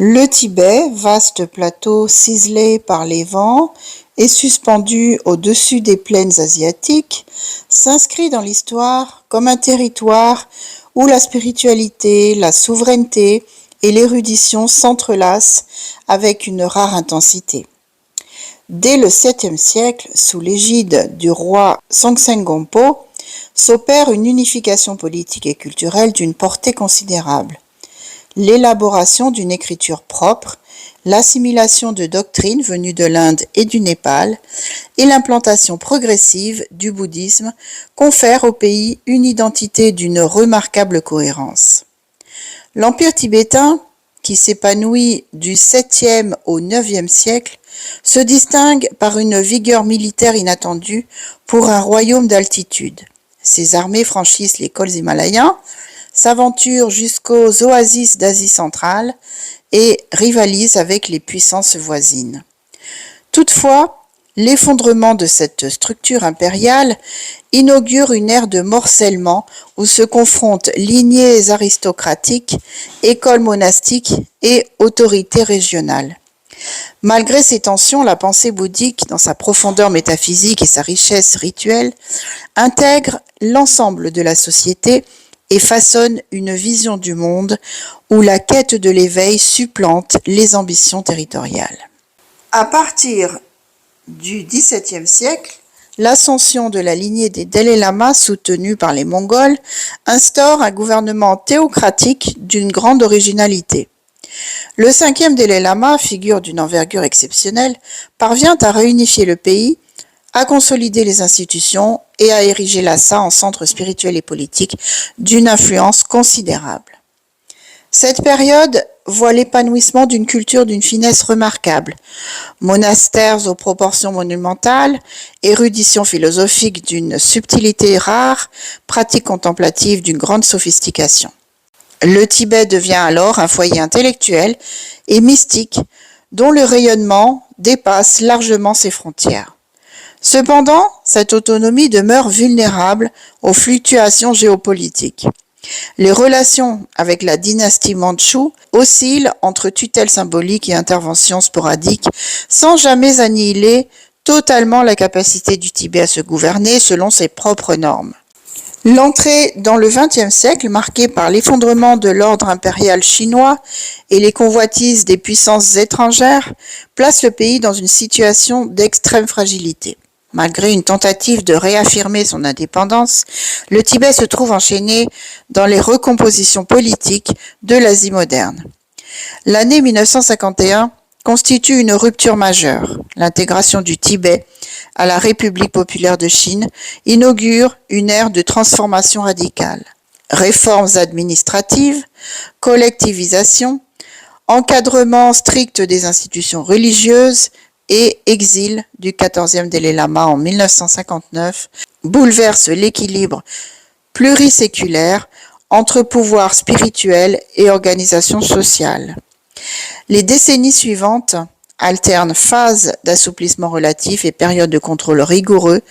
Le Tibet, vaste plateau ciselé par les vents et suspendu au-dessus des plaines asiatiques, s'inscrit dans l'histoire comme un territoire où la spiritualité, la souveraineté et l'érudition s'entrelacent avec une rare intensité. Dès le 7e siècle, sous l'égide du roi Songtsen Gompo, s'opère une unification politique et culturelle d'une portée considérable. L'élaboration d'une écriture propre, l'assimilation de doctrines venues de l'Inde et du Népal et l'implantation progressive du bouddhisme confèrent au pays une identité d'une remarquable cohérence. L'empire tibétain, qui s'épanouit du 7e au 9e siècle, se distingue par une vigueur militaire inattendue pour un royaume d'altitude. Ses armées franchissent les cols himalayens, s'aventurent jusqu'aux oasis d'Asie centrale et rivalisent avec les puissances voisines. Toutefois, l'effondrement de cette structure impériale inaugure une ère de morcellement où se confrontent lignées aristocratiques, écoles monastiques et autorités régionales. Malgré ces tensions, la pensée bouddhique, dans sa profondeur métaphysique et sa richesse rituelle, intègre l'ensemble de la société et façonne une vision du monde où la quête de l'éveil supplante les ambitions territoriales. À partir du XVIIe siècle, l'ascension de la lignée des Dalai Lama, soutenue par les Mongols, instaure un gouvernement théocratique d'une grande originalité. Le 5e Dalai Lama, figure d'une envergure exceptionnelle, parvient à réunifier le pays, à consolider les institutions et à ériger Lhasa en centre spirituel et politique d'une influence considérable. Cette période voit l'épanouissement d'une culture d'une finesse remarquable. Monastères aux proportions monumentales, érudition philosophique d'une subtilité rare, pratique contemplative d'une grande sophistication. Le Tibet devient alors un foyer intellectuel et mystique dont le rayonnement dépasse largement ses frontières. Cependant, cette autonomie demeure vulnérable aux fluctuations géopolitiques. Les relations avec la dynastie mandchoue oscillent entre tutelle symbolique et intervention sporadique, sans jamais annihiler totalement la capacité du Tibet à se gouverner selon ses propres normes. L'entrée dans le XXe siècle, marquée par l'effondrement de l'ordre impérial chinois et les convoitises des puissances étrangères, place le pays dans une situation d'extrême fragilité. Malgré une tentative de réaffirmer son indépendance, le Tibet se trouve enchaîné dans les recompositions politiques de l'Asie moderne. L'année 1951 constitue une rupture majeure. L'intégration du Tibet à la République populaire de Chine inaugure une ère de transformation radicale. Réformes administratives, collectivisation, encadrement strict des institutions religieuses et exil du 14e Dalai Lama en 1959 bouleverse l'équilibre pluriséculaire entre pouvoir spirituel et organisation sociale. Les décennies suivantes alternent phases d'assouplissement relatif et périodes de contrôle rigoureux,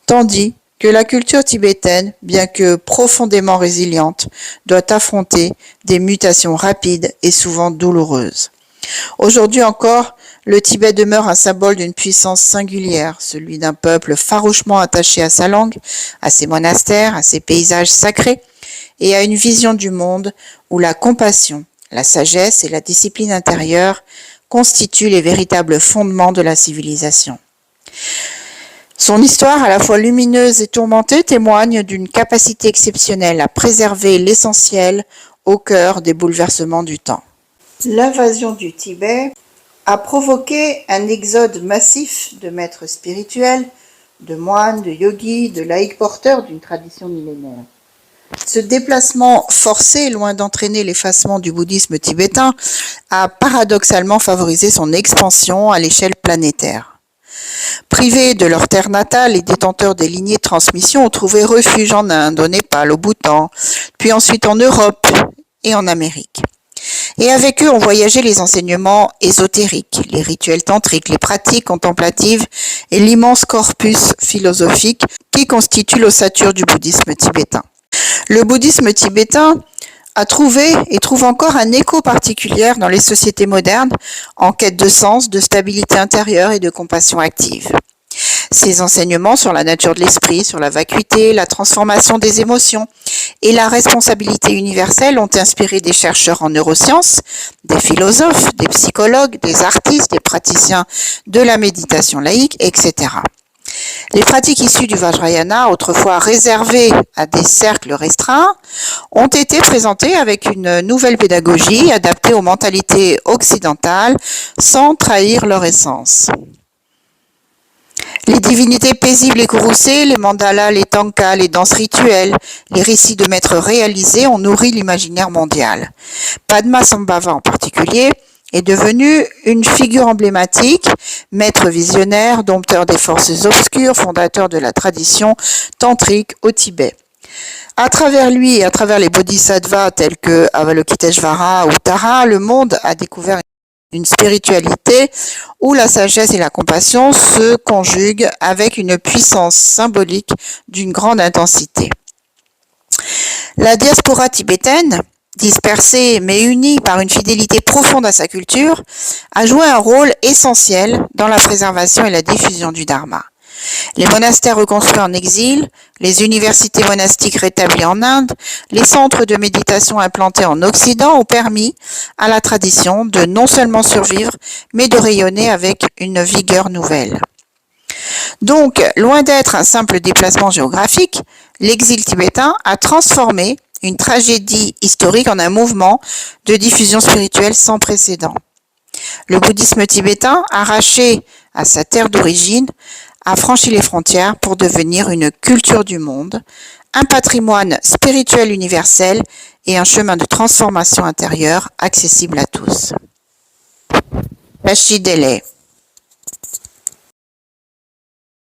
tandis que la culture tibétaine, bien que profondément résiliente, doit affronter des mutations rapides et souvent douloureuses. Aujourd'hui encore, le Tibet demeure un symbole d'une puissance singulière, celui d'un peuple farouchement attaché à sa langue, à ses monastères, à ses paysages sacrés et à une vision du monde où la compassion, la sagesse et la discipline intérieure constituent les véritables fondements de la civilisation. Son histoire, à la fois lumineuse et tourmentée, témoigne d'une capacité exceptionnelle à préserver l'essentiel au cœur des bouleversements du temps. L'invasion du Tibet a provoqué un exode massif de maîtres spirituels, de moines, de yogis, de laïcs porteurs d'une tradition millénaire. Ce déplacement forcé, loin d'entraîner l'effacement du bouddhisme tibétain, a paradoxalement favorisé son expansion à l'échelle planétaire. Privés de leur terre natale, les détenteurs des lignées de transmission ont trouvé refuge en Inde, au Népal, au Bhoutan, puis ensuite en Europe et en Amérique. Et avec eux ont voyagé les enseignements ésotériques, les rituels tantriques, les pratiques contemplatives et l'immense corpus philosophique qui constitue l'ossature du bouddhisme tibétain. Le bouddhisme tibétain a trouvé et trouve encore un écho particulier dans les sociétés modernes en quête de sens, de stabilité intérieure et de compassion active. Ses enseignements sur la nature de l'esprit, sur la vacuité, la transformation des émotions et la responsabilité universelle ont inspiré des chercheurs en neurosciences, des philosophes, des psychologues, des artistes, des praticiens de la méditation laïque, etc. Les pratiques issues du Vajrayana, autrefois réservées à des cercles restreints, ont été présentées avec une nouvelle pédagogie adaptée aux mentalités occidentales sans trahir leur essence. Les divinités paisibles et courroucées, les mandalas, les tankas, les danses rituelles, les récits de maîtres réalisés ont nourri l'imaginaire mondial. Padmasambhava en particulier est devenu une figure emblématique, maître visionnaire, dompteur des forces obscures, fondateur de la tradition tantrique au Tibet. À travers lui et à travers les bodhisattvas tels que Avalokiteshvara ou Tara, le monde a découvert une spiritualité où la sagesse et la compassion se conjuguent avec une puissance symbolique d'une grande intensité. La diaspora tibétaine, dispersée mais unie par une fidélité profonde à sa culture, a joué un rôle essentiel dans la préservation et la diffusion du Dharma. Les monastères reconstruits en exil, les universités monastiques rétablies en Inde, les centres de méditation implantés en Occident ont permis à la tradition de non seulement survivre, mais de rayonner avec une vigueur nouvelle. Donc, loin d'être un simple déplacement géographique, l'exil tibétain a transformé une tragédie historique en un mouvement de diffusion spirituelle sans précédent. Le bouddhisme tibétain, arraché à sa terre d'origine, a franchi les frontières pour devenir une culture du monde, un patrimoine spirituel universel et un chemin de transformation intérieure accessible à tous. Rachid Delay.